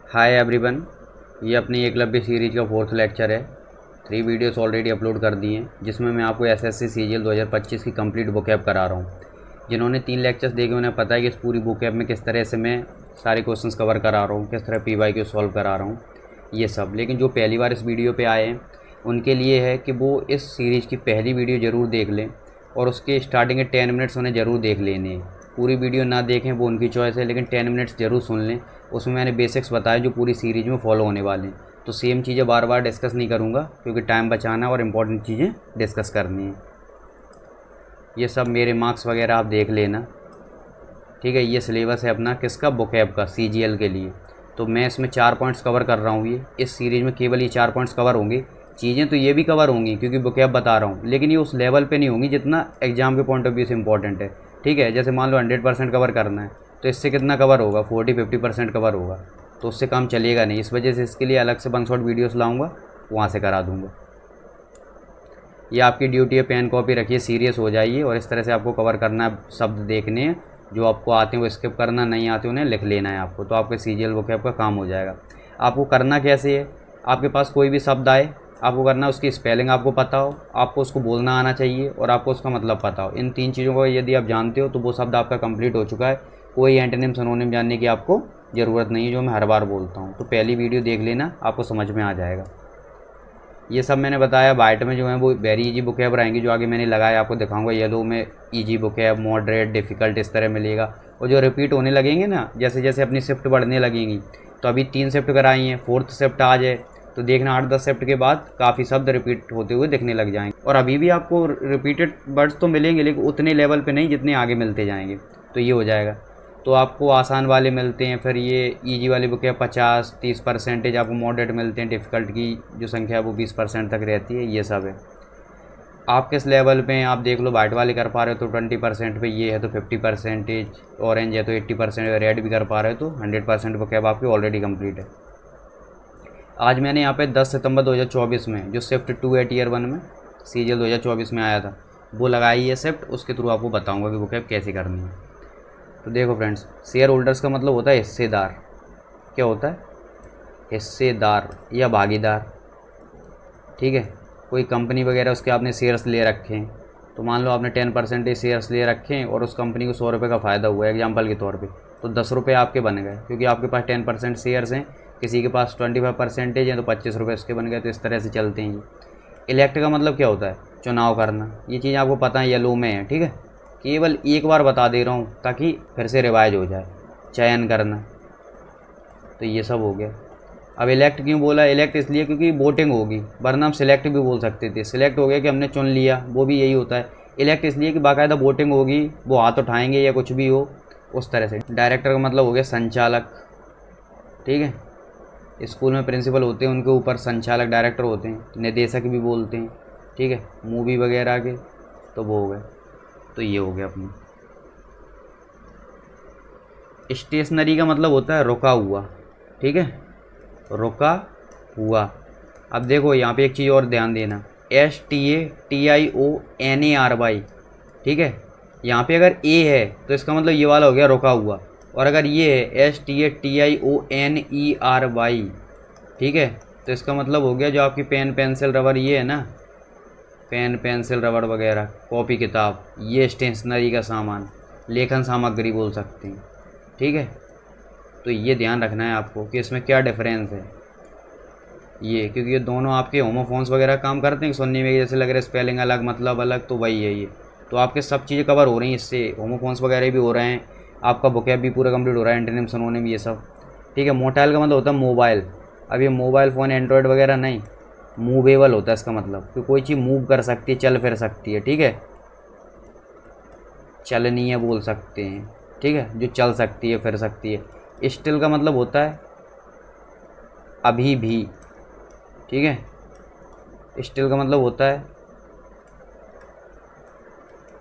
Hi everyone, ये अपनी Eklavya series का 4th लेक्चर है। 3 वीडियोस ऑलरेडी अपलोड कर दिए हैं, जिसमें मैं आपको एसएससी सीजीएल 2025 की कंप्लीट बुकएप करा रहा हूँ। जिन्होंने 3 लेक्चर्स देखे उन्हें पता है कि इस पूरी बुकएप में किस तरह से मैं सारे क्वेश्चंस कवर करा रहा हूँ, किस तरह पीवाईक्यू सॉल्व करा रहा हूँ, ये सब। लेकिन जो पहली बार इस वीडियो पर आए हैं उनके लिए है कि वो इस सीरीज़ की पहली वीडियो ज़रूर देख लें और उसके स्टार्टिंग के 10 मिनट्स उन्हें ज़रूर देख लेने हैं। पूरी वीडियो ना देखें वो उनकी चॉइस है, लेकिन 10 मिनट्स ज़रूर सुन लें। उसमें मैंने बेसिक्स बताए जो पूरी सीरीज में फॉलो होने वाले हैं। तो सेम चीज़ें बार बार डिस्कस नहीं करूँगा क्योंकि टाइम बचाना है और इम्पॉर्टेंट चीज़ें डिस्कस करनी है। ये सब मेरे मार्क्स वगैरह आप देख लेना, ठीक है। ये सिलेबस है अपना किसका, बुकएप का, सीजीएल के लिए। तो मैं इसमें 4 पॉइंट्स कवर कर रहा हूँ। ये इस सीरीज़ में केवल ये 4 पॉइंट्स कवर होंगे। चीज़ें तो ये भी कवर होंगी क्योंकि बुकएप बता रहा हूँ, लेकिन ये उस लेवल पे नहीं होंगी जितना एग्ज़ाम के पॉइंट ऑफ व्यू से इंपॉर्टेंट है, ठीक है। जैसे मान लो 100% कवर करना है तो इससे कितना कवर होगा, 40-50% कवर होगा, तो उससे काम चलेगा नहीं। इस वजह से इसके लिए अलग से 1 शॉट वीडियोस लाऊंगा, वहाँ से करा दूँगा। ये आपकी ड्यूटी है, पेन कॉपी रखिए, सीरियस हो जाइए और इस तरह से आपको कवर करना है। शब्द देखने हैं, जो आपको आते हैं वो स्किप करना, नहीं आते उन्हें लिख लेना है आपको। तो आपके सीजीएल बुकएप का काम हो जाएगा। आपको करना कैसे है, आपके पास कोई भी शब्द आए, आपको करना उसकी स्पेलिंग आपको पता हो, आपको उसको बोलना आना चाहिए और आपको उसका मतलब पता हो। इन 3 चीज़ों को यदि आप जानते हो तो वो शब्द आपका कंप्लीट हो चुका है। कोई एंटोनिम सिनोनिम जानने की आपको ज़रूरत नहीं है, जो मैं हर बार बोलता हूँ। तो पहली वीडियो देख लेना, आपको समझ में आ जाएगा। ये सब मैंने बताया। वाइट में जो है वो वेरी इजी बुकएप रहेंगी, जो आगे मैंने लगाया आपको दिखाऊंगा। येलो में इजी बुकएप, मॉडरेट, डिफ़िकल्ट, इस तरह मिलेगा। और जो रिपीट होने लगेंगे ना, जैसे जैसे अपनी शिफ्ट बढ़ने लगेंगी, तो अभी 3 शिफ्ट कराई हैं, 4th शिफ्ट आ जाए तो देखना 8-10 शिफ्ट के बाद काफ़ी शब्द रिपीट होते हुए दिखने लग जाएंगे। और अभी भी आपको रिपीटेड वर्ड्स तो मिलेंगे, लेकिन उतने लेवल पे नहीं जितने आगे मिलते जाएंगे। तो ये हो जाएगा। तो आपको आसान वाले मिलते हैं, फिर ये इजी वाली बुक है 50-30% आपको मॉडरेट मिलते हैं। डिफ़िकल्ट की जो संख्या है वो 20% तक रहती है। ये सब है। आप किस लेवल पे हैं आप देख लो। वाइट वाले कर पा रहे हो तो 20% पे, ये है तो 50%, ऑरेंज है तो 80%, रेड भी कर पा रहे हो तो 100% बुक है आपकी ऑलरेडी कंप्लीट है। आज मैंने यहाँ पे 10 सितंबर 2024 में जो शिफ्ट 2 है टीयर 1 में, सीजीएल 2024 में आया था, वो लगाई है शिफ्ट। उसके थ्रू आपको बताऊँगा कि बुक कैसे करनी है। तो देखो फ्रेंड्स, शेयर होल्डर्स का मतलब होता है हिस्सेदार। क्या होता है, हिस्सेदार या भागीदार, ठीक है। कोई कंपनी वगैरह उसके आपने शेयर्स ले रखे हैं, तो मान लो आपने 10% शेयर्स ले रखे हैं और उस कंपनी को 100 रुपये का फ़ायदा हुआ है एग्जाम्पल के तौर पे, तो 10 रुपये आपके बन गए क्योंकि आपके पास 10% शेयर्स हैं। किसी के पास 25% हैं तो 25 रुपये उसके बन गए। तो इस तरह से चलते हैं ये। इलेक्ट का मतलब क्या होता है, चुनाव करना। ये चीज़ आपको पता है, येलो में है, ठीक है। केवल एक बार बता दे रहा हूँ ताकि फिर से रिवाइज हो जाए। चयन करना, तो ये सब हो गया। अब इलेक्ट क्यों बोला, इलेक्ट इसलिए क्योंकि वोटिंग होगी, वरना हम सिलेक्ट भी बोल सकते थे। सिलेक्ट हो गया कि हमने चुन लिया, वो भी यही होता है। इलेक्ट इसलिए कि बाकायदा वोटिंग होगी, वो हाथ उठाएंगे या कुछ भी हो, उस तरह से। डायरेक्टर का मतलब हो गया संचालक, ठीक है। स्कूल में प्रिंसिपल होते हैं, उनके ऊपर संचालक डायरेक्टर होते हैं, निदेशक भी बोलते हैं, ठीक है। मूवी वगैरह के तो वो हो गए। तो ये हो गया अपनी। स्टेशनरी का मतलब होता है रुका हुआ, ठीक है, रुका हुआ। अब देखो यहाँ पे एक चीज़ और ध्यान देना, STATIONARY, ठीक है। यहाँ पे अगर ए है तो इसका मतलब ये वाला हो गया रुका हुआ, और अगर ये है STATIONERY, ठीक है, तो इसका मतलब हो गया जो आपकी पेन पेंसिल रबर ये है ना, पेन पेंसिल रबर वगैरह, कॉपी किताब, ये स्टेशनरी का सामान, लेखन सामग्री बोल सकते हैं, ठीक है। तो ये ध्यान रखना है आपको कि इसमें क्या डिफरेंस है ये, क्योंकि ये दोनों आपके होमोफोन्स वगैरह काम करते हैं। सुनने में जैसे लग रहा है स्पेलिंग अलग मतलब अलग, तो वही है ये। तो आपके सब चीज़ें कवर हो रही हैं इससे, होमोफोन्स वगैरह भी हो रहे हैं, आपका वोकैब भी पूरा कंप्लीट हो रहा है, एंटोनिम सिनोनिम ये सब, ठीक है। मोटाइल का मतलब होता है मोबाइल। अब ये मोबाइल फ़ोन एंड्रॉयड वगैरह नहीं, मूवेबल होता है इसका मतलब कि कोई चीज़ मूव कर सकती है, चल फिर सकती है, ठीक है। चलनीय बोल सकते हैं, ठीक है, जो चल सकती है फिर सकती है। स्टिल का मतलब होता है अभी भी, ठीक है। स्टिल का मतलब होता है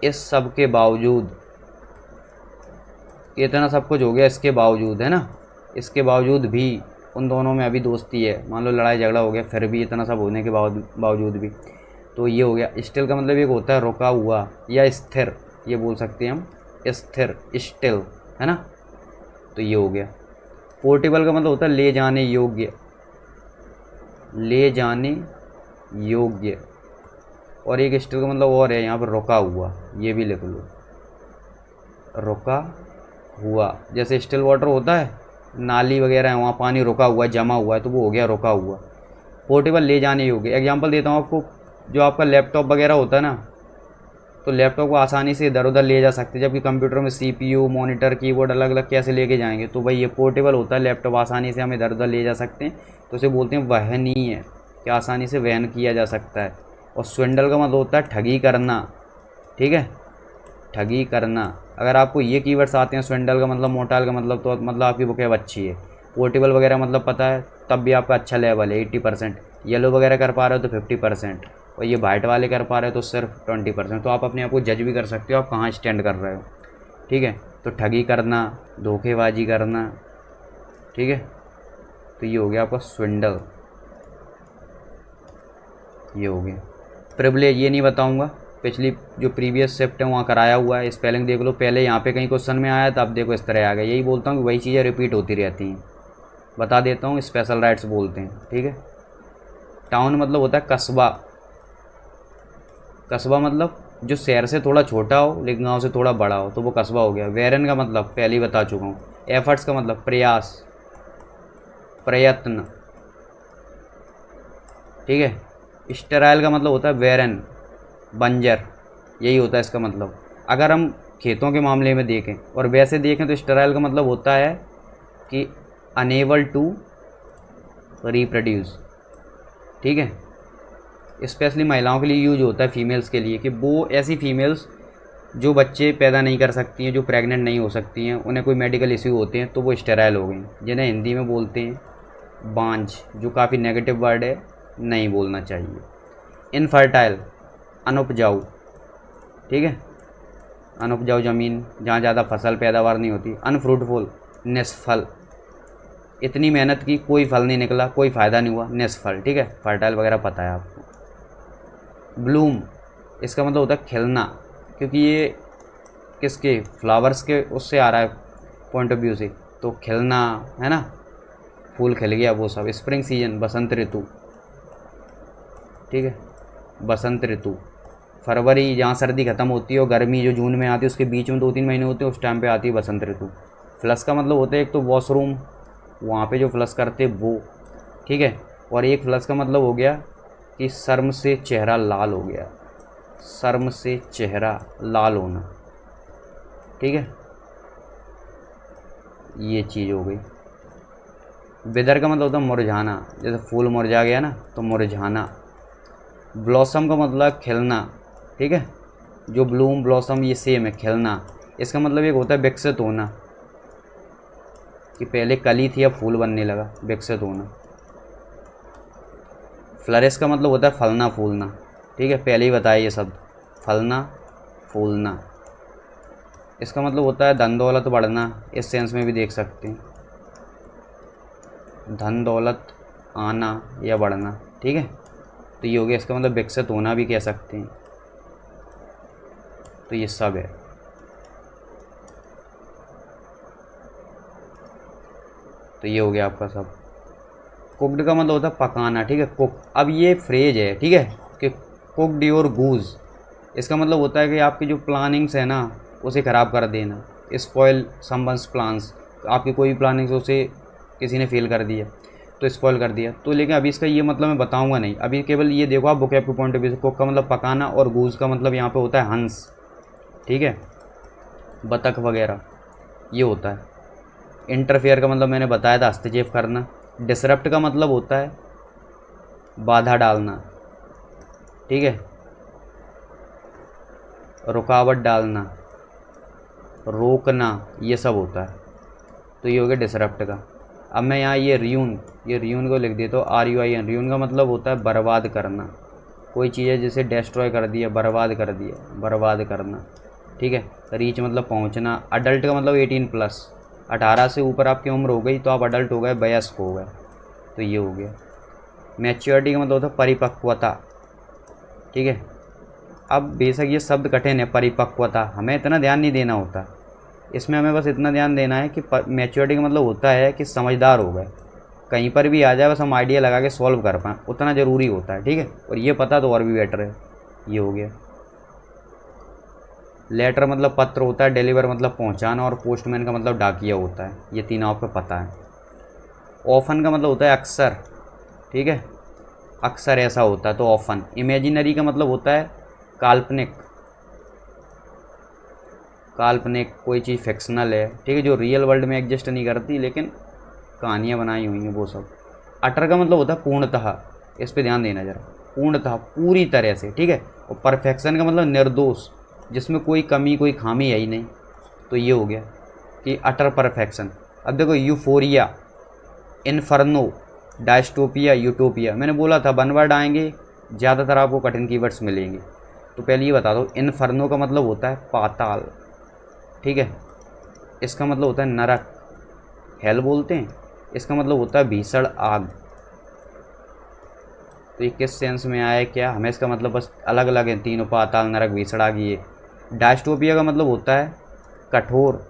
इस सब के बावजूद, इतना सब कुछ हो गया इसके बावजूद, है ना, इसके बावजूद भी उन दोनों में अभी दोस्ती है। मान लो लड़ाई झगड़ा हो गया, फिर भी इतना सब होने के बावजूद भी, तो ये हो गया। स्टिल का मतलब एक होता है रुका हुआ या स्थिर, ये बोल सकते हैं हम, स्थिर, स्टिल, है ना। तो ये हो गया। पोर्टेबल का मतलब होता है ले जाने योग्य, ले जाने योग्य। और एक स्टिल का मतलब और है यहाँ पर रुका हुआ, ये भी लिख लो, रुका हुआ। जैसे स्टिल वाटर होता है, नाली वगैरह है वहाँ पानी रुका हुआ है, जमा हुआ है, तो वो हो गया रुका हुआ। पोर्टेबल ले जाने योग्य। एग्जांपल देता हूँ आपको, जो आपका लैपटॉप वगैरह होता है ना, तो लैपटॉप को आसानी से इधर उधर ले जा सकते हैं, जबकि कंप्यूटर में सीपीयू, मॉनिटर, कीबोर्ड अलग अलग कैसे लेके जाएंगे। तो भाई ये पोर्टेबल होता है, लैपटॉप आसानी से हम इधर उधर ले जा सकते हैं, तो उसे बोलते हैं वहनीय, कि आसानी से वहन किया जा सकता है। और स्विंडल का मतलब होता है ठगी करना, ठीक है, ठगी करना। अगर आपको ये कीवर्ड्स आते हैं, स्विंडल का मतलब, मोटाल का मतलब, तो मतलब आपकी बुकेब अच्छी है। पोर्टेबल वगैरह मतलब पता है, तब भी आपका अच्छा लेवल है, 80%। येलो वगैरह कर पा रहे हो तो 50%, और ये वाइट वाले कर पा रहे हो तो सिर्फ 20%। तो आप अपने आप को जज भी कर सकते हो आप कहाँ स्टैंड कर रहे हो, ठीक है। तो ठगी करना, धोखेबाजी करना, ठीक है। तो ये हो गया आपका स्विंडल, ये हो गया। प्रिविलेज ये नहीं बताऊंगा, पिछली जो प्रीवियस शिफ्ट है वहाँ कराया हुआ है। स्पेलिंग देख लो, पहले यहाँ पे कहीं क्वेश्चन में आया था, अब देखो इस तरह आ गया। यही बोलता हूँ कि वही चीज़ें रिपीट होती रहती हैं। बता देता हूँ, स्पेशल राइट्स बोलते हैं, ठीक है। टाउन मतलब होता है कस्बा, कस्बा मतलब जो शहर से थोड़ा छोटा हो लेकिन गांव से थोड़ा बड़ा हो, तो वो कस्बा हो गया। वेरन का मतलब पहले ही बता चुका हूँ। एफर्ट्स का मतलब प्रयास, प्रयत्न, ठीक है। स्टेराइल का मतलब होता है वेरन, बंजर, यही होता है इसका मतलब। अगर हम खेतों के मामले में देखें और वैसे देखें तो स्टेराइल का मतलब होता है कि अनेबल टू रिप्रोड्यूस, ठीक है। स्पेशली महिलाओं के लिए यूज होता है, फीमेल्स के लिए, कि वो ऐसी फीमेल्स जो बच्चे पैदा नहीं कर सकती हैं, जो प्रेग्नेंट नहीं हो सकती हैं, उन्हें कोई मेडिकल इश्यू होते हैं, तो वो स्टेराइल हो गई, जिन्हें हिंदी में बोलते हैं बांझ, जो काफ़ी नेगेटिव वर्ड है, नहीं बोलना चाहिए। इनफर्टाइल, अनुपजाऊ, ठीक है, अनुपजाऊ ज़मीन, जहाँ ज़्यादा फसल पैदावार नहीं होती। अनफ्रूटफुल, निष्फल, इतनी मेहनत की कोई फल नहीं निकला, कोई फ़ायदा नहीं हुआ, निष्फल, ठीक है। फर्टाइल वगैरह पता है आपको। ब्लूम, इसका मतलब होता है खिलना, क्योंकि ये किसके, फ्लावर्स के उससे आ रहा है पॉइंट ऑफ व्यू से, तो खिलना है ना, फूल खिल गया वो सब। स्प्रिंग सीजन, बसंत ऋतु, ठीक है, बसंत ऋतु। फरवरी, जहाँ सर्दी ख़त्म होती है, और गर्मी जो जून में आती है, उसके बीच में 2-3 महीने होते हैं, उस टाइम पे आती है बसंत ऋतु। फ्लश का मतलब होता है एक तो वॉशरूम, वहाँ पे जो फ्लश करते वो, ठीक है। और एक फ्लश का मतलब हो गया कि शर्म से चेहरा लाल हो गया, शर्म से चेहरा लाल होना, ठीक है, ये चीज़ हो गई। विदर का मतलब होता है मुरझाना, जैसे फूल मुरझा गया ना, तो मुरझाना। ब्लॉसम का मतलब खिलना, ठीक है। जो ब्लूम, ब्लॉसम ये सेम है, खिलना। इसका मतलब एक होता है विकसित होना, कि पहले कली थी अब फूल बनने लगा, विकसित होना। फ्लरिश का मतलब होता है फलना फूलना, ठीक है, पहले ही बताया ये शब्द, फलना फूलना। इसका मतलब होता है धन दौलत बढ़ना, इस सेंस में भी देख सकते हैं, धन दौलत आना या बढ़ना, ठीक है। तो ये हो गया, इसका मतलब विकसित होना भी कह सकते हैं। तो ये सब है। तो ये हो गया आपका सब। कुकड का मतलब होता है पकाना, ठीक है, कुक। अब ये फ्रेज है, ठीक है, कि कुकड योर गूज, इसका मतलब होता है कि आपकी जो प्लानिंग्स है ना, उसे ख़राब कर देना। स्पॉइल समवन्स प्लान्स, आपकी कोई भी प्लानिंग्स उसे किसी ने फेल कर दिया, तो स्पॉइल कर दिया। तो लेकिन अभी इसका ये मतलब मैं बताऊंगा नहीं, अभी केवल ये देखो आप वोकैब के पॉइंट ऑफ व्यू से। कुक का मतलब पकाना, और गूज का मतलब यहाँ पे होता है हंस, ठीक है, बतख वगैरह, ये होता है। इंटरफेयर का मतलब मैंने बताया था, हस्तक्षेप करना। डिसरप्ट का मतलब होता है बाधा डालना, ठीक है, रुकावट डालना, रोकना, ये सब होता है। तो ये हो गया डिसरप्ट का। अब मैं यहाँ ये रियून को लिख देता हूँ, RUIN। रियून का मतलब होता है बर्बाद करना, कोई चीज़ है जिसे डिस्ट्रॉय कर दिया, बर्बाद कर दिया, बर्बाद करना, ठीक है। रीच मतलब पहुँचना। अडल्ट का मतलब 18+, 18 से ऊपर आपकी उम्र हो गई तो आप अडल्ट हो गए, वयस्क हो गए, तो ये हो गया। मैच्योरिटी का मतलब होता है परिपक्वता, ठीक है। अब बेशक ये शब्द कठिन है, परिपक्वता, हमें इतना ध्यान नहीं देना होता, इसमें हमें बस इतना ध्यान देना है कि मैच्योरिटी का मतलब होता है कि समझदार हो गए, कहीं पर भी आ जाए बस हम आइडिया लगा के सॉल्व कर पाएँ, उतना ज़रूरी होता है। ठीक है, और ये पता तो और भी बेटर है। ये हो गया। लेटर मतलब पत्र होता है, डिलीवर मतलब पहुंचाना, और पोस्टमैन का मतलब डाकिया होता है। ये तीनों आपको पता है। ऑफन का मतलब होता है अक्सर। ठीक है, अक्सर ऐसा होता है तो ऑफन। इमेजिनरी का मतलब होता है काल्पनिक। काल्पनिक कोई चीज़ फिक्शनल है, ठीक है, जो रियल वर्ल्ड में एग्जिस्ट नहीं करती लेकिन कहानियाँ बनाई हुई हैं वो सब। अटर का मतलब होता है पूर्णतः। इस पे ध्यान देना जरा, पूर्णतः पूरी तरह से। ठीक है, और परफेक्शन का मतलब निर्दोष, जिसमें कोई कमी कोई खामी है ही नहीं। तो ये हो गया कि अटर परफेक्शन। अब देखो यूफोरिया, इन्फर्नो, डायस्टोपिया, यूटोपिया। मैंने बोला था वन वर्ड आएंगे, ज़्यादातर आपको कठिन कीवर्ड्स मिलेंगे। तो पहले ये बता दो, इन्फर्नो का मतलब होता है पाताल। ठीक है, इसका मतलब होता है नरक, हेल बोलते हैं। इसका मतलब होता है भीषण आग। तो ये किस सेंस में आया क्या, हमें इसका मतलब बस अलग अलग है तीनों, पाताल, नरक, भीषण आग। ये डायस्टोपिया का मतलब होता है कठोर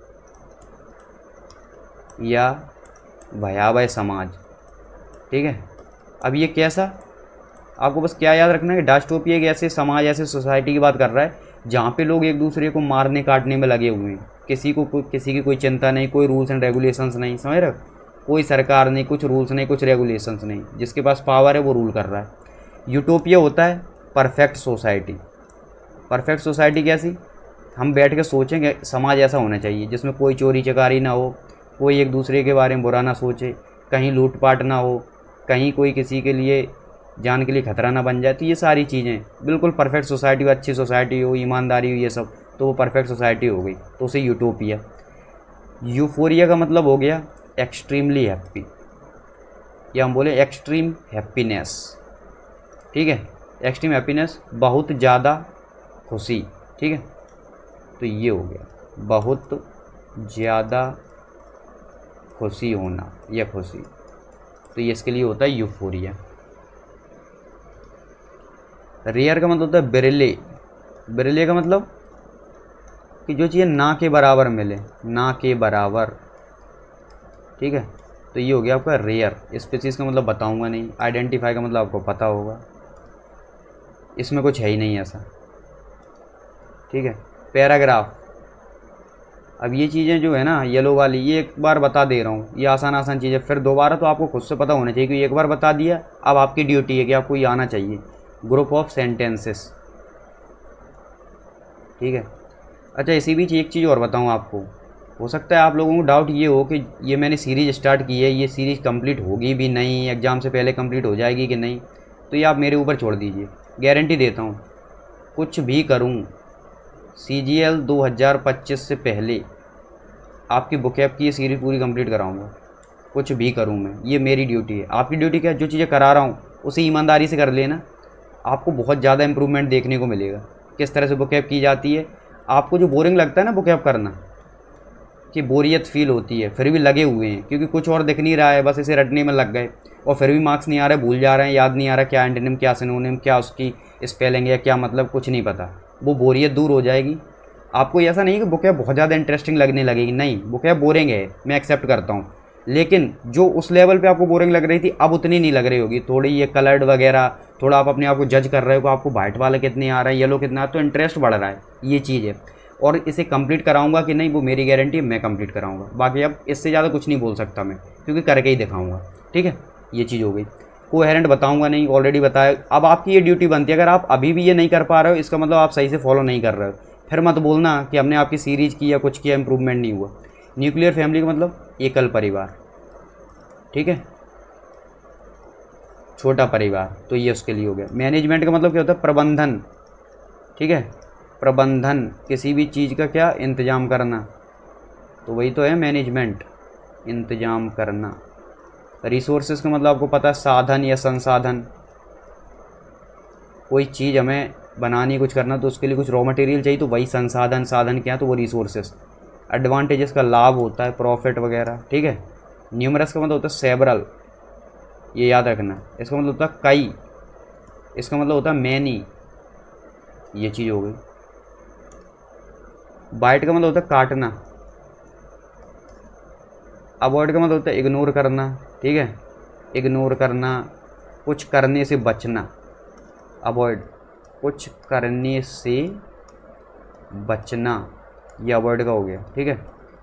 या भयावह समाज। ठीक है, अब ये कैसा, आपको बस क्या याद रखना है कि डायस्टोपिया एक ऐसे समाज, ऐसे सोसाइटी की बात कर रहा है जहाँ पे लोग एक दूसरे को मारने काटने में लगे हुए हैं। किसी की कोई चिंता नहीं, कोई रूल्स एंड रेगुलेशंस नहीं, समझ रहे हो, कोई सरकार नहीं, कुछ रूल्स नहीं, कुछ रेगुलेशंस नहीं, जिसके पास पावर है वो रूल कर रहा है। यूटोपिया होता है परफेक्ट सोसाइटी। परफेक्ट सोसाइटी कैसी, हम बैठ के सोचेंगे समाज ऐसा होना चाहिए जिसमें कोई चोरी चकारी ना हो, कोई एक दूसरे के बारे में बुरा ना सोचे, कहीं लूटपाट ना हो, कहीं कोई किसी के लिए जान के लिए खतरा ना बन जाए। तो ये सारी चीज़ें बिल्कुल परफेक्ट सोसाइटी हो, अच्छी सोसाइटी हो, ईमानदारी हो, ये सब, तो वो परफेक्ट सोसाइटी हो गई, तो उसे यूटोपिया। यूफोरिया का मतलब हो गया एक्सट्रीमली हैप्पी, या हम बोले एक्सट्रीम हैप्पीनेस। ठीक है, एक्सट्रीम हैप्पीनेस, बहुत ज़्यादा खुशी। ठीक है, तो ये हो गया बहुत ज़्यादा खुशी होना या खुशी। तो ये इसके लिए होता है यूफोरिया। रेयर का मतलब होता है बिरले। बिरले का मतलब कि जो चीज़ें ना के बराबर मिले, ना के बराबर। ठीक है, तो ये हो गया आपका रेयर। स्पीसीज़ का मतलब बताऊंगा नहीं। आइडेंटिफाई का मतलब आपको पता होगा, इसमें कुछ है ही नहीं ऐसा। ठीक है, पैराग्राफ। अब ये चीज़ें जो है ना येलो वाली, ये एक बार बता दे रहा हूँ, ये आसान आसान चीज़ें, फिर दोबारा तो आपको खुद से पता होना चाहिए कि एक बार बता दिया, अब आपकी ड्यूटी है कि आपको ये आना चाहिए। Group of sentences. ठीक है, अच्छा इसी बीच एक चीज़ और बताऊँ आपको, हो सकता है आप लोगों को डाउट ये हो कि ये मैंने सीरीज़ स्टार्ट की है, ये सीरीज़ कंप्लीट होगी भी नहीं, एग्ज़ाम से पहले कंप्लीट हो जाएगी कि नहीं। तो ये आप मेरे ऊपर छोड़ दीजिए, गारंटी देता हूँ कुछ भी करूँ CGL 2025 से पहले आपकी बुकैप की ये सीरीज़ पूरी कंप्लीट कराऊंगा। कुछ भी करूं मैं, ये मेरी ड्यूटी है। आपकी ड्यूटी क्या है, जो चीज़ें करा रहा हूँ उसे ईमानदारी से कर लेना। आपको बहुत ज़्यादा इंप्रूवमेंट देखने को मिलेगा किस तरह से बुकैप की जाती है। आपको जो बोरिंग लगता है ना बुकैप करना, कि बोरियत फील होती है, फिर भी लगे हुए हैं क्योंकि कुछ और दिख नहीं रहा है, बस इसे रटने में लग गए, और फिर भी मार्क्स नहीं आ रहे, भूल जा रहे हैं, याद नहीं आ रहा क्या एंटोनिम, क्या सिनोनिम, क्या उसकी स्पेलिंग है, क्या मतलब कुछ नहीं पता। वो बोरियत दूर हो जाएगी। आपको ऐसा नहीं कि बुकैप बहुत ज़्यादा इंटरेस्टिंग लगने लगेगी, नहीं, बुकैप बोरिंग है, मैं एक्सेप्ट करता हूँ, लेकिन जो उस लेवल पे आपको बोरिंग लग रही थी अब उतनी नहीं लग रही होगी। थोड़ी ये कलर्ड वगैरह, थोड़ा आप अपने आप को जज कर रहे हो कि आपको वाइट वाला कितने आ रहा है, येलो कितना, तो इंटरेस्ट बढ़ रहा है, ये चीज़ है। और इसे कंप्लीट कराऊंगा कि नहीं वो मेरी गारंटी है, मैं कंप्लीट कराऊंगा। बाकी अब इससे ज़्यादा कुछ नहीं बोल सकता मैं, क्योंकि करके ही दिखाऊंगा। ठीक है, ये चीज़ हो गई। कोहेरेंट बताऊंगा नहीं, ऑलरेडी बताया। अब आपकी ये ड्यूटी बनती है, अगर आप अभी भी ये नहीं कर पा रहे हो इसका मतलब आप सही से फॉलो नहीं कर रहे हो। फिर मत बोलना कि हमने आपकी सीरीज़ की या कुछ किया, इंप्रूवमेंट नहीं हुआ। न्यूक्लियर फैमिली का मतलब एकल परिवार। ठीक है, छोटा परिवार, तो ये उसके लिए हो गया। मैनेजमेंट का मतलब क्या होता है, प्रबंधन। ठीक है, प्रबंधन, किसी भी चीज़ का क्या, इंतजाम करना, तो वही तो है मैनेजमेंट, इंतजाम करना। रिसोर्सेज का मतलब आपको पता है साधन या संसाधन। कोई चीज़ हमें बनानी, कुछ करना, तो उसके लिए कुछ रॉ मटेरियल चाहिए, तो वही संसाधन। साधन क्या है, तो वो रिसोर्सेज। एडवांटेजेस का लाभ होता है, प्रॉफिट वगैरह। ठीक है, न्यूमरस का मतलब होता है सेवरल, ये याद रखना। इसका मतलब होता है कई, इसका मतलब होता है मैनी, ये चीज़ हो गई। बाइट का मतलब होता है काटना, अवॉइड का मतलब होता है इग्नोर करना, ठीक है, इग्नोर करना, कुछ करने से बचना। अवॉइड, कुछ करने से बचना, ये अवॉइड का हो गया, ठीक है।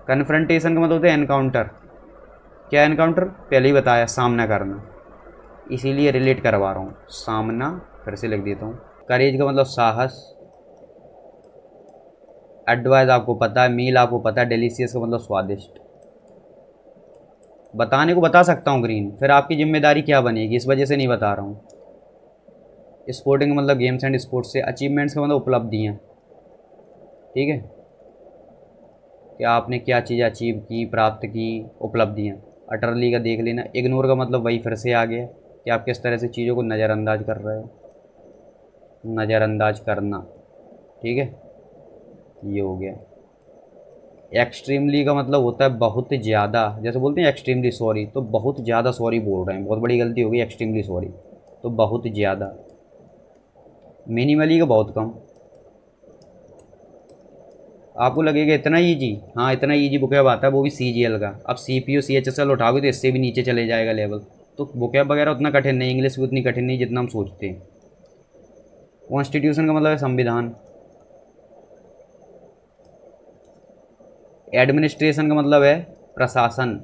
कन्फ्रंटेशन का मतलब होता है एनकाउंटर। क्या एनकाउंटर? पहले ही बताया, सामना करना, इसीलिए रिलेट करवा रहा हूँ, सामना। फिर से लिख देता हूँ। करेज का मतलब साहस। एडवाइस आपको पता है, मील आपको पता है, डिलीशियस का मतलब स्वादिष्ट। बताने को बता सकता हूँ ग्रीन, फिर आपकी जिम्मेदारी क्या बनेगी, इस वजह से नहीं बता रहा हूँ। स्पोर्टिंग का मतलब गेम्स एंड स्पोर्ट्स से। अचीवमेंट्स का मतलब उपलब्धियाँ, ठीक है, कि आपने क्या चीज़ अचीव की, प्राप्त की, उपलब्धियाँ। अटरली का देख लेना। इग्नोर का मतलब वही फिर से आ गया कि आप किस तरह से चीज़ों को नज़रअंदाज कर रहे हो, नज़रअंदाज करना, ठीक है, ये हो गया। एक्सट्रीमली का मतलब होता है बहुत ज़्यादा, जैसे बोलते हैं एक्सट्रीमली सॉरी, तो बहुत ज़्यादा सॉरी बोल रहे हैं, बहुत बड़ी गलती हो गई, एक्सट्रीमली सॉरी, तो बहुत ज़्यादा। मिनिमली का बहुत कम। आपको लगेगा इतना ईजी, हाँ इतना ईजी बुकैब आता है, वो भी CGL का। अब CPU CHSL उठाओगे तो इससे भी नीचे चले जाएगा लेवल। तो बुकैब वगैरह उतना कठिन नहीं, इंग्लिश भी उतनी कठिन नहीं जितना हम सोचते हैं। कॉन्स्टिट्यूशन का मतलब है संविधान। एडमिनिस्ट्रेशन का मतलब है प्रशासन,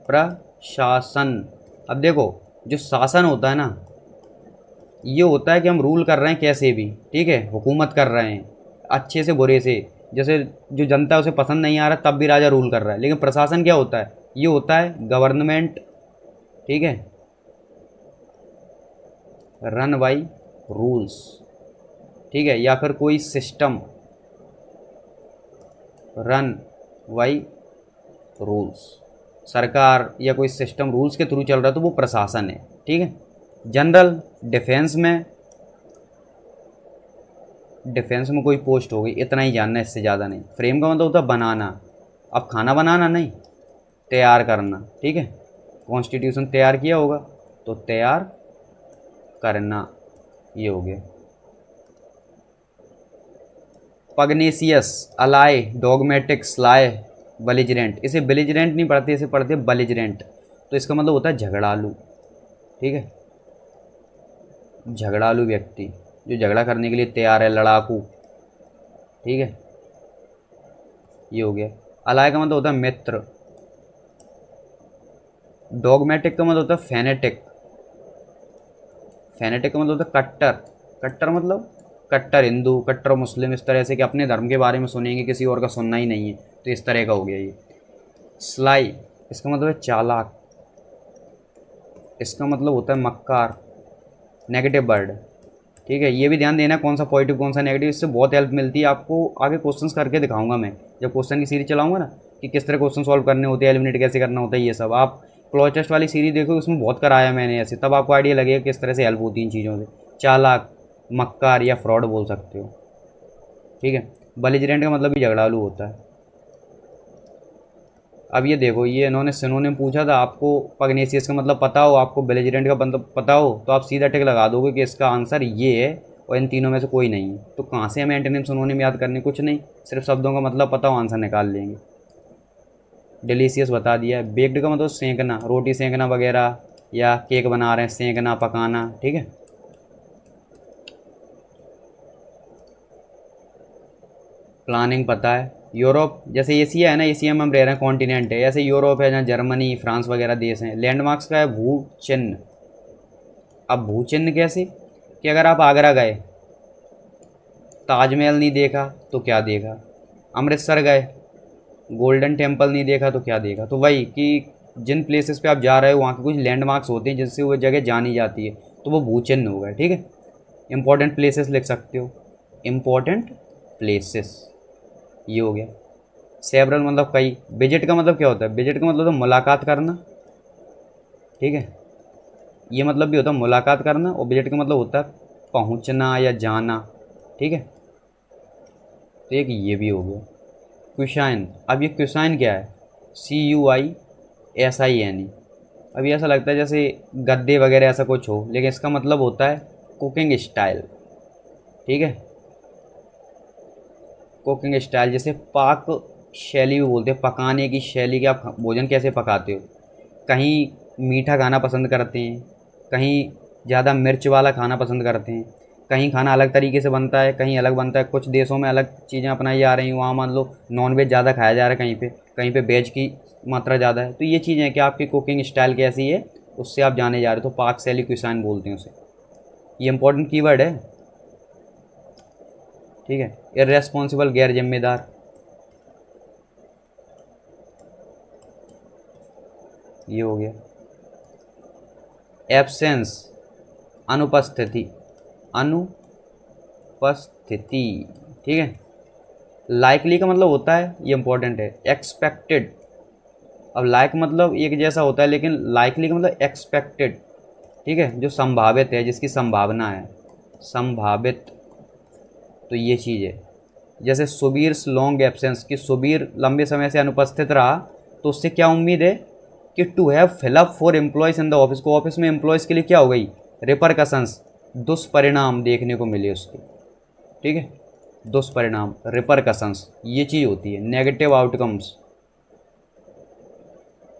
प्रशासन। अब देखो, जो शासन होता है ना, ये होता है कि हम रूल कर रहे हैं कैसे भी, ठीक है, हुकूमत कर रहे हैं अच्छे से बुरे से, जैसे जो जनता है उसे पसंद नहीं आ रहा तब भी राजा रूल कर रहा है। लेकिन प्रशासन क्या होता है? ये होता है गवर्नमेंट, ठीक है, रन बाई रूल्स, ठीक है, या फिर कोई सिस्टम रन बाई रूल्स, सरकार या कोई सिस्टम रूल्स के थ्रू चल रहा है तो वो प्रशासन है, ठीक है। जनरल, डिफेंस में, डिफेंस में कोई पोस्ट हो गई, इतना ही जानना है, इससे ज़्यादा नहीं। फ्रेम का मतलब होता है बनाना, अब खाना बनाना नहीं, तैयार करना, ठीक है। कॉन्स्टिट्यूशन तैयार किया होगा तो तैयार करना, ये हो गया। पग्नेसियस, अलाय, डॉगमेटिक, स्लाय, बलिजरेंट। इसे बेलिजरेंट नहीं पढ़ते, इसे पढ़ते बलिजरेंट। तो इसका मतलब होता है झगड़ालू, ठीक है, झगड़ालू व्यक्ति, जो झगड़ा करने के लिए तैयार है, लड़ाकू, ठीक है, ये हो गया। अलाय का मतलब होता है मित्र। डॉगमेटिक का मतलब होता है फैनेटिक। फैनेटिक का मतलब होता है कट्टर। कट्टर मतलब कट्टर हिंदू, कट्टर मुस्लिम, इस तरह से कि अपने धर्म के बारे में सुनेंगे, किसी और का सुनना ही नहीं है, तो इस तरह का हो गया ये। स्लाई, इसका मतलब है चालाक। इसका मतलब होता है मक्कार, नेगेटिव वर्ड, ठीक है। ये भी ध्यान देना कौन सा पॉजिटिव कौन सा नेगेटिव, इससे बहुत हेल्प मिलती है आपको। आगे क्वेश्चंस करके दिखाऊंगा मैं, जब क्वेश्चन की सीरीज चलाऊंगा ना, कि किस तरह क्वेश्चन सॉल्व करने होते हैं, एलिमिनेट कैसे करना होता है, ये सब आप क्लॉज टेस्ट वाली सीरीज देखो, उसमें बहुत कराया मैंने ऐसे, तब आपको आइडिया लगेगा किस तरह से हेल्प होती है इन चीज़ों से। चालाक, मक्कार या फ्रॉड बोल सकते हो, ठीक है। बेलिजरेंट का मतलब भी झगड़ालू होता है। अब ये देखो, ये इन्होंने सिनोनिम पूछा था आपको, पग्नेसियस का मतलब पता हो, आपको बेलिजरेंट का मतलब पता हो, तो आप सीधा टिक लगा दोगे कि इसका आंसर ये है और इन तीनों में से कोई नहीं है। तो कहाँ से हमें एंटोनिम सिनोनिम याद करने, कुछ नहीं, सिर्फ शब्दों का मतलब पता हो, आंसर निकाल लेंगे। डिलीशियस बता दिया है। बेक्ड का मतलब सेंकना, रोटी सेंकना वगैरह, या केक बना रहे हैं, सेंकना, पकाना, ठीक है। प्लानिंग पता है। यूरोप, जैसे एशिया है ना, एशिया में हम रह रहे हैं, कॉन्टिनेंट है, ऐसे यूरोप है जहाँ जर्मनी, फ्रांस वगैरह देश हैं। लैंडमार्क्स का है भू चिन्ह। अब भू चिन्ह कैसे? कि अगर आप आगरा गए, ताजमहल नहीं देखा तो क्या देखा, अमृतसर गए, गोल्डन टेम्पल नहीं देखा तो क्या देखा। तो वही कि जिन प्लेसेस पे आप जा रहे हो वहाँ के कुछ लैंडमार्क्स होते हैं जिससे वो जगह जानी जाती है, तो वो भू चिन्ह हो गए, ठीक है। इंपॉर्टेंट प्लेसेस लिख सकते हो, इंपॉर्टेंट प्लेसेस, ये हो गया। सेवरल मतलब कई। विजिट का मतलब क्या होता है? विजिट का मतलब तो मुलाकात करना, ठीक है, ये मतलब भी होता है मुलाकात करना, और विजिट का मतलब होता है पहुंचना या जाना, ठीक है। तो एक ये भी हो गया। क्विशाइन, अब ये क्विशाइन क्या है? CUISINE। अभी ऐसा लगता है जैसे गद्दे वगैरह ऐसा कुछ हो, लेकिन इसका मतलब होता है कुकिंग स्टाइल, ठीक है, कुकिंग स्टाइल। जैसे पाक शैली भी बोलते हैं, पकाने की शैली कि आप भोजन कैसे पकाते हो। कहीं मीठा खाना पसंद करते हैं, कहीं ज़्यादा मिर्च वाला खाना पसंद करते हैं, कहीं खाना अलग तरीके से बनता है, कहीं अलग बनता है। कुछ देशों में अलग चीज़ें अपनाई जा रही हैं, वहाँ मान लो नॉन वेज ज़्यादा खाया जा रहा है, कहीं पे वेज की मात्रा ज़्यादा है। तो ये चीज़ें हैं कि आपकी कुकिंग स्टाइल कैसी है, उससे आप जाने जा रहे हो। तो पाक शैली क्विसाइन बोलते हैं उसे। ये इंपॉर्टेंट कीवर्ड है, ठीक है। इर्रेस्पॉन्सिबल, गैर जिम्मेदार, ये हो गया। एब्सेंस, अनुपस्थिति, अनुपस्थिति, ठीक है। लाइकली का मतलब होता है, ये इंपॉर्टेंट है, एक्सपेक्टेड। अब लाइक मतलब एक जैसा होता है, लेकिन लाइकली का मतलब एक्सपेक्टेड, ठीक है, जो संभावित है, जिसकी संभावना है, संभावित। तो ये चीज़ है। जैसे सुबीर्स लॉन्ग एब्सेंस, कि सुबीर लंबे समय से अनुपस्थित रहा, तो उससे क्या उम्मीद है कि to have fill up for employees in the office, को ऑफिस में एम्प्लॉयज़ के लिए क्या हो गई, रिपरकशंस, दुष्परिणाम देखने को मिले उसके, ठीक है। दुष्परिणाम, रिपरकशंस, ये चीज़ होती है, नेगेटिव आउटकम्स।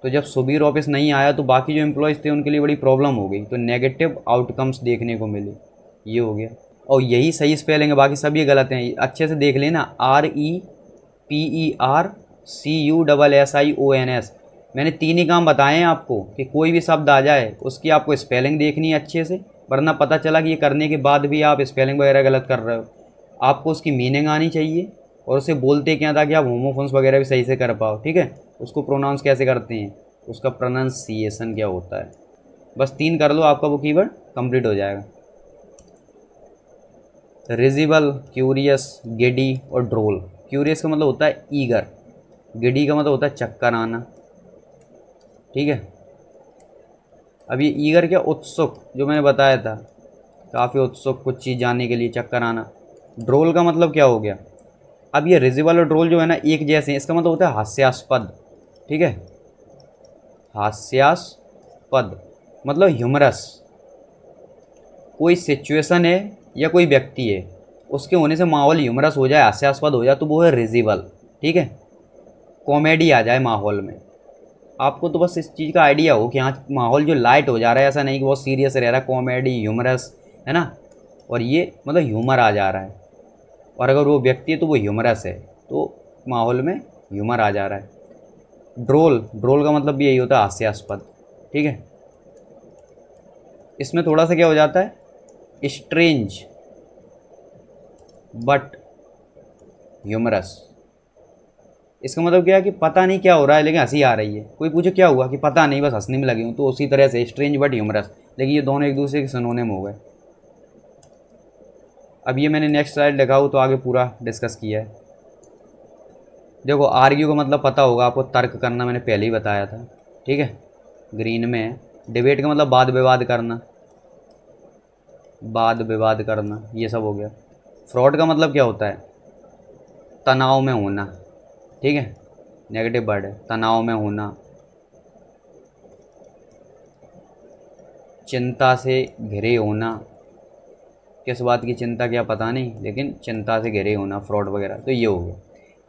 तो जब सुबीर ऑफिस नहीं आया तो बाकी जो एम्प्लॉयज़ थे उनके लिए बड़ी प्रॉब्लम हो गई, तो नेगेटिव आउटकम्स देखने को मिले, ये हो गया। और यही सही स्पेलिंग है, बाकी सब ये गलत हैं, अच्छे से देख लेना। REPERCUSSIONS। मैंने 3 ही काम बताए हैं आपको, कि कोई भी शब्द आ जाए उसकी आपको स्पेलिंग देखनी है अच्छे से, वरना पता चला कि ये करने के बाद भी आप स्पेलिंग वगैरह गलत कर रहे हो। आपको उसकी मीनिंग आनी चाहिए, और उसे बोलते क्या था कि आप होमोफोन्स वगैरह भी सही से कर पाओ, ठीक है। उसको प्रोनाउंस कैसे करते हैं, उसका प्रोनाउंसिएशन क्या होता है। बस 3 कर लो, आपका वो कीवर्ड कंप्लीट हो जाएगा। रिजिबल, क्यूरियस, गिडी और ड्रोल। क्यूरियस का मतलब होता है ईगर, गिडी का मतलब होता है चक्कर आना, ठीक है। अब ये ईगर क्या, उत्सुक, जो मैंने बताया था, काफ़ी उत्सुक कुछ चीज़ जानने के लिए, चक्कर आना। ड्रोल का मतलब क्या हो गया। अब ये रिजिबल और ड्रोल जो है ना एक जैसे हैं, इसका मतलब होता है हास्यास्पद, ठीक है। हास्यास्पद मतलब ह्यूमरस। कोई सिचुएशन है या कोई व्यक्ति है, उसके होने से माहौल ह्यूमरस हो जाए, हास्यास्पद हो जाए, तो वो है रिजिबल, ठीक है। कॉमेडी आ जाए माहौल में। आपको तो बस इस चीज़ का आइडिया हो कि हाँ माहौल जो लाइट हो जा रहा है, ऐसा नहीं कि बहुत सीरियस रह रहा है, कॉमेडी, ह्यूमरस, है ना। और ये मतलब ह्यूमर आ जा रहा है, और अगर वो व्यक्ति है तो वो ह्यूमरस है, तो माहौल में ह्यूमर आ जा रहा है। ड्रोल, ड्रोल का मतलब भी यही होता है, हास्यास्पद, ठीक है। इसमें थोड़ा सा क्या हो जाता है, स्ट्रेंज बट ह्यूमरस। इसका मतलब क्या है कि पता नहीं क्या हो रहा है लेकिन हंसी आ रही है। कोई पूछे क्या हुआ, कि पता नहीं बस हंसने में लगी हूँ, तो उसी तरह से स्ट्रेंज बट ह्यूमरस, लेकिन ये दोनों एक दूसरे के सिनोनिम हो गए। अब ये मैंने नेक्स्ट स्लाइड दिखाऊँ तो आगे पूरा डिस्कस किया है। देखो आर्ग्यू का मतलब पता होगा आपको, तर्क करना, मैंने पहले ही बताया था, ठीक है, ग्रीन में है। डिबेट का मतलब वाद विवाद करना, वाद विवाद करना, ये सब हो गया। फ्रॉड का मतलब क्या होता है, तनाव में होना, ठीक है, नेगेटिव वर्ड है, तनाव में होना, चिंता से घिरे होना। किस बात की चिंता क्या पता नहीं, लेकिन चिंता से घिरे होना, फ्रॉड वगैरह, तो ये हो गया।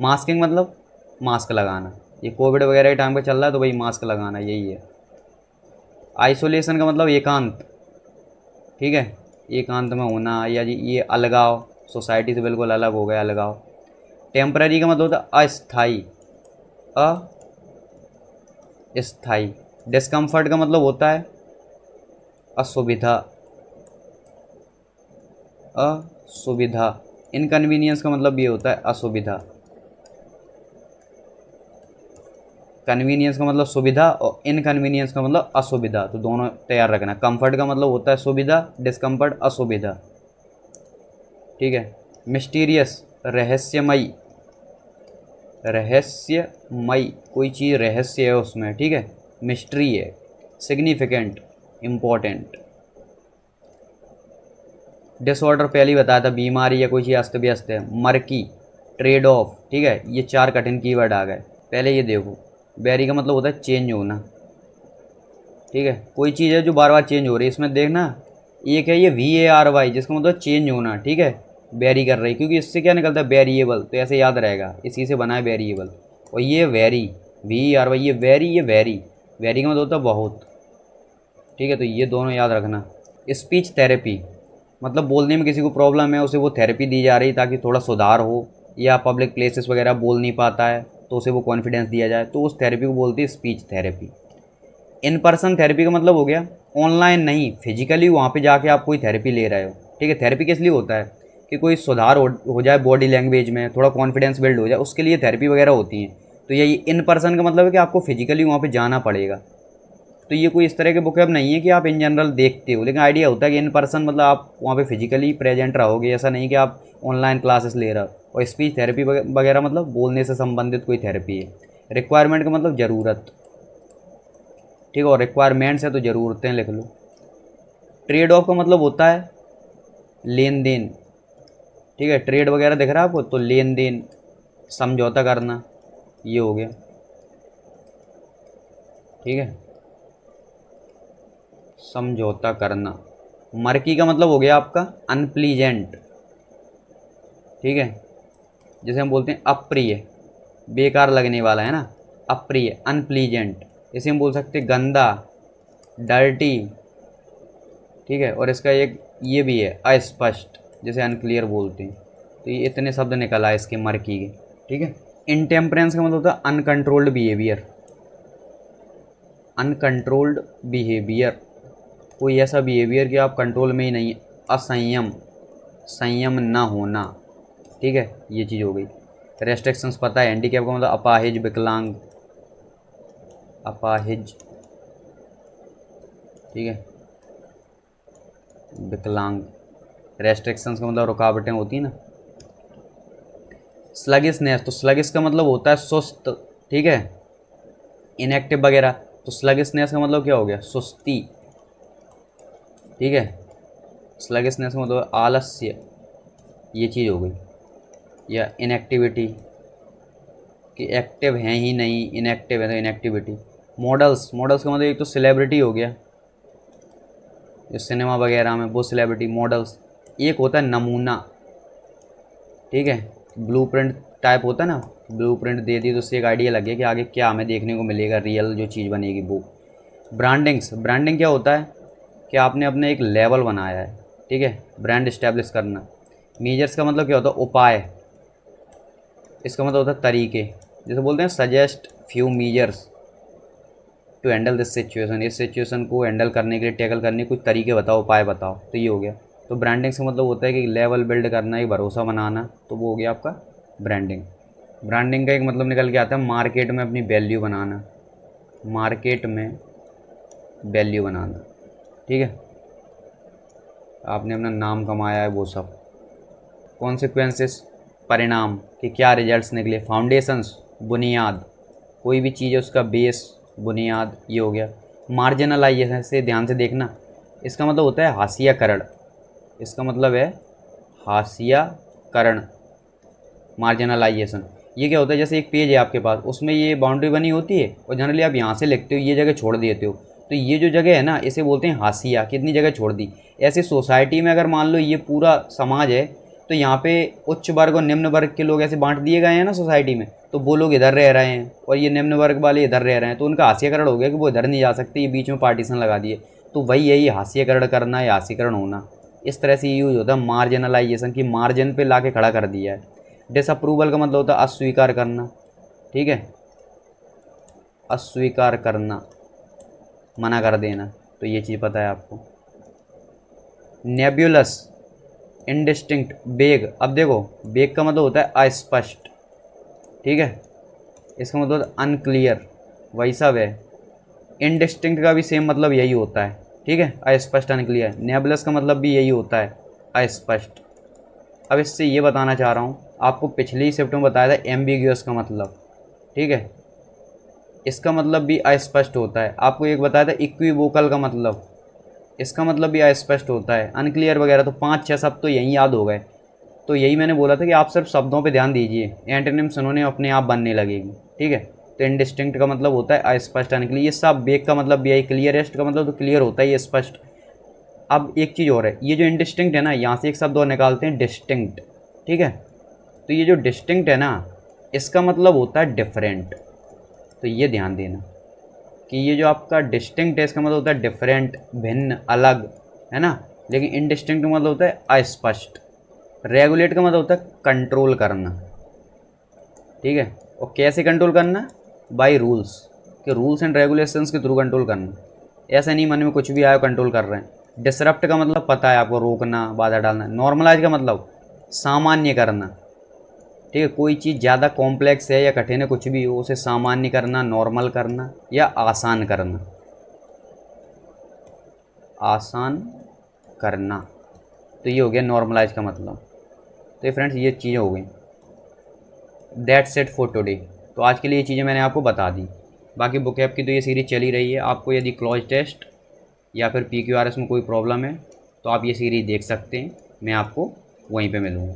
मास्किंग मतलब मास्क लगाना, ये कोविड वगैरह के टाइम पे चल रहा है, तो भाई मास्क लगाना, यही है। आइसोलेशन का मतलब एकांत, ठीक है, एकांत में होना, या जी ये अलगाव, सोसाइटी से बिल्कुल अलग हो गया, अलगाव। टेम्पररी का मतलब होता है अस्थाई, अस्थाई। डिस्कम्फर्ट का मतलब होता है असुविधा, असुविधा। इनकन्वीनियंस का मतलब ये होता है असुविधा। कन्वीनियंस का मतलब सुविधा, और इनकन्वीनियंस का मतलब असुविधा, तो दोनों तैयार रखना। कंफर्ट का मतलब होता है सुविधा, डिस्कम्फर्ट असुविधा, ठीक है। मिस्टीरियस, रहस्यमयी, रहस्यमयी, कोई चीज़ रहस्य है उसमें, ठीक है, मिस्ट्री है। Significant, important. डिसऑर्डर पहले ही बताया था, बीमारी या कोई चीज़ अस्त व्यस्त है। मर्की, ट्रेड ऑफ, ठीक है, ये 4 कठिन कीवर्ड आ गए। पहले ये देखो, वेरी का मतलब होता है चेंज होना, ठीक है, कोई चीज़ है जो बार बार चेंज हो रही है। इसमें देखना, एक है ये VARY, जिसका मतलब चेंज होना, ठीक है, वेरी कर रही, क्योंकि इससे क्या निकलता है, वेरिएबल, तो ऐसे याद रहेगा, इसी से बना है वेरिएबल। और ये वेरी, VERY, ये वेरी, ये वेरी, वेरी का मतलब होता है बहुत, ठीक है। तो ये दोनों याद रखना। स्पीच थेरेपी मतलब बोलने में किसी को प्रॉब्लम है, उसे वो थेरेपी दी जा रही ताकि थोड़ा सुधार हो, या पब्लिक प्लेसेस वगैरह बोल नहीं पाता है तो उसे वो कॉन्फिडेंस दिया जाए, तो उस थेरेपी को बोलती है speech therapy. In person therapy का मतलब हो गया ऑनलाइन नहीं, फिजिकली वहाँ पे जाके आप कोई थेरेपी ले रहे हो, ठीक है। थेरेपी किस लिए होता है कि कोई सुधार हो जाए बॉडी लैंग्वेज में, थोड़ा कॉन्फिडेंस बिल्ड हो जाए, उसके लिए थेरेपी वगैरह होती हैं। तो यही इन पर्सन का मतलब है कि आपको फिजिकली वहाँ पे जाना पड़ेगा। तो ये कोई इस तरह के बुकअप नहीं है कि आप इन जनरल देखते हो, लेकिन आइडिया होता है कि इन पर्सन मतलब आप वहाँ पे फिजिकली प्रेजेंट रहोगे, ऐसा नहीं कि आप ऑनलाइन क्लासेस ले रहे हो। और स्पीच थेरेपी वगैरह मतलब बोलने से संबंधित कोई थेरेपी है। रिक्वायरमेंट का मतलब ज़रूरत, ठीक है, और रिक्वायरमेंट्स है तो ज़रूरतें लिख लो। ट्रेड ऑफ का मतलब होता है लेन देन, ठीक है। ट्रेड वगैरह दिख रहा है आपको, तो लेन देन, समझौता करना, ये हो गया, ठीक है, समझौता करना। मर्की का मतलब हो गया आपका अनप्लीजेंट, ठीक है, जैसे हम बोलते हैं अप्रिय, बेकार लगने वाला है ना, अप्रिय, अनप्लीजेंट। इसे हम बोल सकते हैं गंदा, डर्टी, ठीक है। और इसका एक ये भी है अस्पष्ट, जैसे अनक्लियर बोलते हैं। तो ये इतने शब्द निकल आए इसके मर्की के, ठीक है। इनटेम्परेंस का मतलब होता है अनकंट्रोल्ड बिहेवियर, अनकंट्रोल्ड बिहेवियर, कोई ऐसा बिहेवियर कि आप कंट्रोल में ही नहीं, असंयम, संयम ना होना, ठीक है, ये चीज़ हो गई। रेस्ट्रिक्शंस पता है, हैंडीकैप का मतलब अपाहिज, विकलांग, अपाहिज, ठीक है, विकलांग। रेस्ट्रिक्शंस का मतलब रुकावटें होती हैं ना। स्लगिसनेस, तो स्लगिस का मतलब होता है सुस्त, ठीक है, इनएक्टिव वगैरह। तो स्लगिसनेस का मतलब क्या हो गया, सुस्ती, ठीक है। स्लगिसनेस का मतलब आलस्य, ये चीज़ हो गई। या इनएक्टिविटी, कि एक्टिव हैं ही नहीं, इनएक्टिव है तो इनएक्टिविटी। मॉडल्स, मॉडल्स का मतलब एक तो सेलिब्रिटी हो गया, इस सिनेमा वगैरह में वो सेलिब्रिटी मॉडल्स। एक होता है नमूना, ठीक है, ब्लूप्रिंट टाइप होता है ना, ब्लूप्रिंट दे दी तो उससे एक आइडिया लग गया कि आगे क्या हमें देखने को मिलेगा, रियल जो चीज़ बनेगी वो। ब्रांडिंग्स, ब्रांडिंग क्या होता है कि आपने अपने एक लेवल बनाया है, ठीक है, ब्रांड इस्टेब्लिश करना। मेजर्स का मतलब क्या होता है, उपाय, इसका मतलब होता है तरीके, जैसे बोलते हैं suggest few measures to handle this situation, इस सिचुएशन को हैंडल करने के लिए, टैकल करने के कुछ तरीके बताओ, उपाय बताओ, तो ये हो गया। तो ब्रांडिंग से मतलब होता है कि लेवल बिल्ड करना, एक भरोसा बनाना, तो वो हो गया आपका ब्रांडिंग। ब्रांडिंग का एक मतलब निकल के आता है मार्केट में अपनी वैल्यू बनाना, मार्केट में वैल्यू बनाना, ठीक है, आपने अपना नाम कमाया है वो सब। कॉन्सिक्वेंसेस, परिणाम, कि क्या रिजल्ट्स निकले। फाउंडेशंस, बुनियाद, कोई भी चीज़ है उसका बेस, बुनियाद, ये हो गया। मार्जिनलाइजेशन से ध्यान से देखना, इसका मतलब होता है हाशियाकरण, इसका मतलब है हाशियाकरण, मार्जिनलाइजेशन। ये क्या होता है, जैसे एक पेज है आपके पास, उसमें ये बाउंड्री बनी होती है और जनरली आप यहाँ से लिखते हो, ये जगह छोड़ देते हो, तो ये जो जगह है ना इसे बोलते हैं हाशिया, कितनी जगह छोड़ दी। ऐसे सोसाइटी में अगर मान लो ये पूरा समाज है, तो यहाँ पे उच्च वर्ग और निम्न वर्ग के लोग ऐसे बांट दिए गए हैं ना सोसाइटी में, तो वो लोग इधर रह रहे हैं और ये निम्न वर्ग वाले इधर रह रहे हैं, तो उनका हाशियाकरण हो गया कि वो इधर नहीं जा सकते, ये बीच में पार्टीशन लगा दिए। तो वही यही हाशियाकरण करना या हाशियाकरण होना, इस तरह से यूज होता है मार्जिनलाइजेशन, की मार्जिन पे ला के खड़ा कर दिया है। डिसअप्रूवल का मतलब होता है अस्वीकार करना, ठीक है, अस्वीकार करना, मना कर देना, तो ये चीज़ पता है आपको। नेब्यूलस, इनडिस्टिंक्ट, बेग। अब देखो बेग का मतलब होता है अस्पष्ट, ठीक है, इसका मतलब होता है अनक्लियर, वही सब है। इनडिस्टिंक्ट का भी सेम मतलब यही होता है, ठीक है, अस्पष्ट, अनक्लियर। नेबुलस का मतलब भी यही होता है, अस्पष्ट। अब इससे ये बताना चाह रहा हूँ, आपको पिछली शिफ्ट में बताया था एम्बिग्यूअस का मतलब, ठीक है, इसका मतलब भी अस्पष्ट होता है। आपको एक बताया था इक्विवोकल का मतलब, इसका मतलब भी अस्पष्ट होता है, अनक्लियर वगैरह। तो 5-6 शब्द तो यही याद हो गए। तो यही मैंने बोला था कि आप सिर्फ शब्दों पे ध्यान दीजिए, एंटोनिम सिनोनिम अपने आप बनने लगेगी, ठीक है। तो इनडिस्टिंक्ट का मतलब होता है अस्पष्ट, अनक्लियर। ये सब बेग का मतलब भी है, क्लियरेस्ट का मतलब तो क्लियर होता है, ये स्पष्ट। अब एक चीज़ और है, ये जो इनडिस्टिंक्ट है ना, यहाँ से एक शब्द और निकालते हैं डिस्टिंक्ट, ठीक है। तो ये जो डिस्टिंक्ट है ना, इसका मतलब होता है डिफरेंट। तो ये ध्यान देना कि ये जो आपका डिस्टिंक्ट है इसका मतलब होता है डिफरेंट, भिन्न, अलग, है ना। लेकिन इनडिस्टिंक्ट का मतलब होता है अस्पष्ट। रेगुलेट का मतलब होता है कंट्रोल करना, ठीक है। और कैसे कंट्रोल करना? बाय रूल्स, कि रूल्स एंड रेगुलेशंस के थ्रू कंट्रोल करना। ऐसा नहीं मन में कुछ भी आया कंट्रोल कर रहे हैं। डिसरप्ट का मतलब पता है आपको, रोकना, बाधा डालना। नॉर्मलाइज का मतलब सामान्य करना, ठीक है। कोई चीज़ ज़्यादा कॉम्प्लेक्स है या कठिन है, कुछ भी हो, उसे सामान्य करना, नॉर्मल करना या आसान करना। आसान करना, तो ये हो गया नॉर्मलाइज का मतलब। तो ये फ्रेंड्स ये चीज़ें हो गई। That's it for today. तो आज के लिए ये चीज़ें मैंने आपको बता दी। बाकी बुकैप की तो ये सीरीज़ चली रही है। आपको यदि क्लॉज टेस्ट या फिर PQRS में कोई प्रॉब्लम है तो आप ये सीरीज़ देख सकते हैं। मैं आपको वहीं पे मिलूँगा।